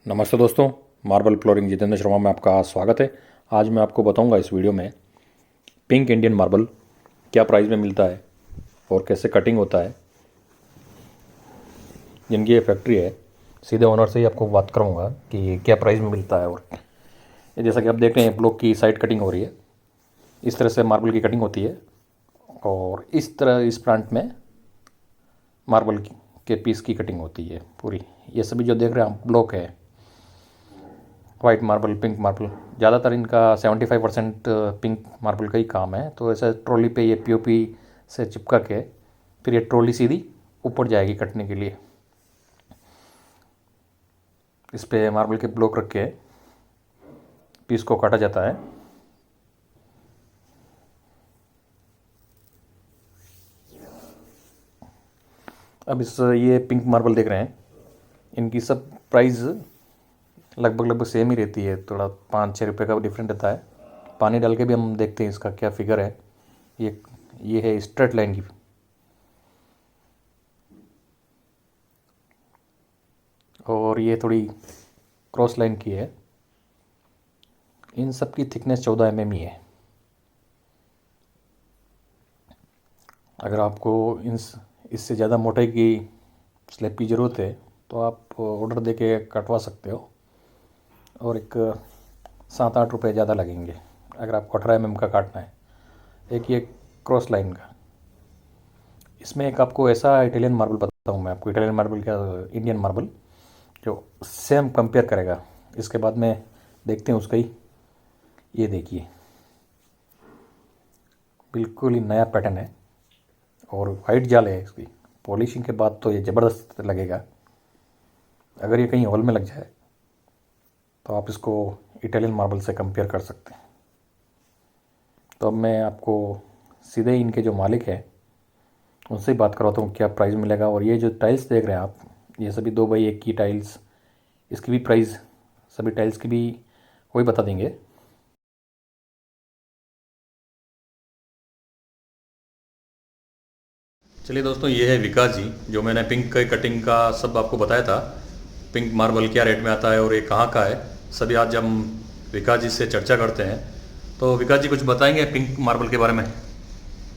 नमस्ते दोस्तों, marble flooring Jitendra Sharma में आपका स्वागत है। आज मैं आपको बताऊंगा इस वीडियो में पिंक इंडियन मार्बल क्या प्राइस में मिलता है और कैसे कटिंग होता है। जिनकी ये फैक्ट्री है, सीधे ओनर से ही आपको बात करूंगा कि क्या प्राइस में मिलता है। और जैसा कि आप देख रहे हैं, ब्लॉक की साइड कटिंग हो रही है। इस तरह से मार्बल की कटिंग होती है और इस तरह इस प्लांट में मार्बल के पीस की कटिंग होती है पूरी। ये सभी जो देख रहे हैं आप ब्लॉक है, वाइट मार्बल, पिंक मार्बल, ज़्यादातर इनका 75% पिंक मार्बल का ही काम है। तो ऐसे ट्रॉली पे ये पीओपी से चिपका के फिर ये ट्रॉली सीधी ऊपर जाएगी कटने के लिए। इस पे मार्बल के ब्लॉक रख के पीस को काटा जाता है। अब ये पिंक मार्बल देख रहे हैं, इनकी सब प्राइस लगभग सेम ही रहती है। थोड़ा 5-6 रुपये का डिफरेंट रहता है। पानी डाल के भी हम देखते हैं इसका क्या फिगर है। ये है स्ट्रेट लाइन की, और ये थोड़ी क्रॉस लाइन की है। इन सब की थिकनेस 14 mm ही है। अगर आपको इससे ज़्यादा मोटाई की स्लैब की ज़रूरत है तो आप ऑर्डर दे के कटवा सकते हो, और एक 7-8 रुपये ज़्यादा लगेंगे अगर आपको 18 mm का काटना है। एक ये क्रॉस लाइन का, इसमें एक आपको ऐसा इटालियन मार्बल बताऊँ मैं आपको। इटालियन मार्बल क्या, इंडियन मार्बल जो सेम कंपेयर करेगा। इसके बाद में देखते हैं उसका ही। ये देखिए, बिल्कुल ही नया पैटर्न है और वाइट जाल है इसकी। पॉलिशिंग के बाद तो ये ज़बरदस्त लगेगा। अगर ये कहीं हॉल में लग जाए तो आप इसको इटालियन मार्बल से कंपेयर कर सकते हैं। तो अब मैं आपको सीधे इनके जो मालिक हैं उनसे ही बात करवाता हूँ क्या प्राइस मिलेगा। और ये जो टाइल्स देख रहे हैं आप, ये सभी 2x1 की टाइल्स, इसकी भी प्राइस, सभी टाइल्स की भी वही बता देंगे। चलिए दोस्तों, ये है विकास जी, जो मैंने पिंक के कटिंग का सब आपको बताया था। पिंक मार्बल क्या रेट में आता है और ये कहाँ का है, सभी आज हम विकास जी से चर्चा करते हैं। तो विकास जी कुछ बताएंगे पिंक मार्बल के बारे में?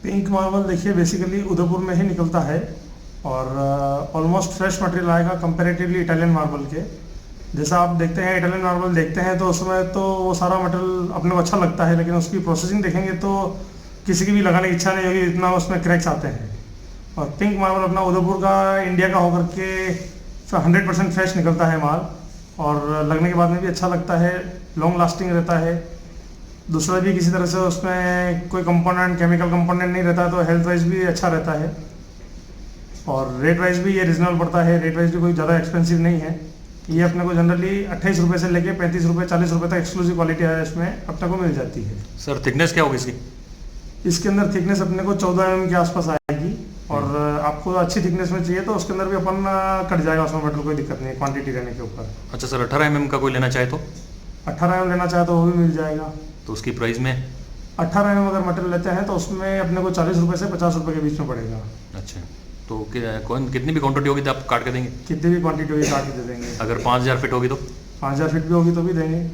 पिंक मार्बल देखिए बेसिकली उदयपुर में ही निकलता है और ऑलमोस्ट फ्रेश मटेरियल आएगा कंपैरेटिवली इटालियन मार्बल के। जैसा आप देखते हैं इटालियन मार्बल देखते हैं तो उसमें तो वो सारा मटेरियल अपने को अच्छा लगता है, लेकिन उसकी प्रोसेसिंग देखेंगे तो किसी की भी लगाने की इच्छा नहीं होगी, इतना उसमें क्रैक्स आते हैं। और पिंक मार्बल अपना उदयपुर का, इंडिया का होकर के 100% फ्रेश निकलता है माल, और लगने के बाद में भी अच्छा लगता है, लॉन्ग लास्टिंग रहता है। दूसरा भी किसी तरह से उसमें कोई कंपोनेंट, केमिकल कंपोनेंट नहीं रहता, तो हेल्थ वाइज भी अच्छा रहता है। और रेट वाइज भी ये रिजनेबल पड़ता है, रेट वाइज भी कोई ज़्यादा एक्सपेंसिव नहीं है। ये अपने को जनरली 28 रुपये से लेके 35 रुपये 40 रुपये तक एक्सक्लूसिव क्वालिटी है इसमें अपने को मिल जाती है। सर थिकनेस क्या होगी इसकी? इसके अंदर थिकनेस अपने को 14 mm के आसपास आएगी, और आपको अच्छी थिकनेस में चाहिए तो उसके अंदर भी अपन कट जाएगा उसमें मटेरियल, कोई दिक्कत नहीं है क्वांटिटी रहने के ऊपर। अच्छा सर, 18 mm का कोई लेना चाहे तो? 18 mm लेना चाहे तो वो भी मिल जाएगा। तो उसकी प्राइस में 18 mm अगर मटेरियल लेते हैं तो उसमें अपने को 40 रुपये से 50 रुपये के बीच में पड़ेगा। अच्छा, तो कौन कितनी भी क्वांटिटी होगी तो आप काट के देंगे? कितनी भी क्वांटिटी होगी काट के दे देंगे। अगर 5000 फीट होगी तो? 5000 फीट भी होगी तो भी देंगे।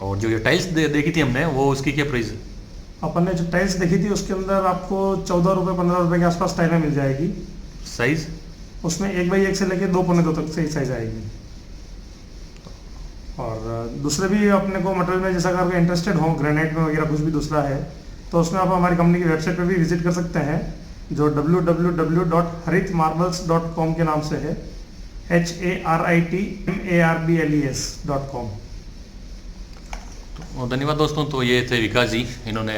और जो ये टाइल्स देखी थी हमने, वो उसकी क्या प्राइस है? अपन ने जो टाइल्स देखी थी उसके अंदर आपको 14 रुपये 15 रुपये के आसपास टाइलें मिल जाएगी। साइज उसमें 1x1 से लेके 2 पौने 2 तक सही साइज आएगी। और दूसरे भी अपने को मटेरियल में, जैसा अगर इंटरेस्टेड हो ग्रेनाइट में वगैरह कुछ भी दूसरा है, तो उसमें आप हमारी कंपनी की वेबसाइट पे भी विजिट कर सकते हैं, जो www.haritmarbles.com के नाम से है, HARITMARBLES.com। तो धन्यवाद दोस्तों। तो ये थे विकास जी, इन्होंने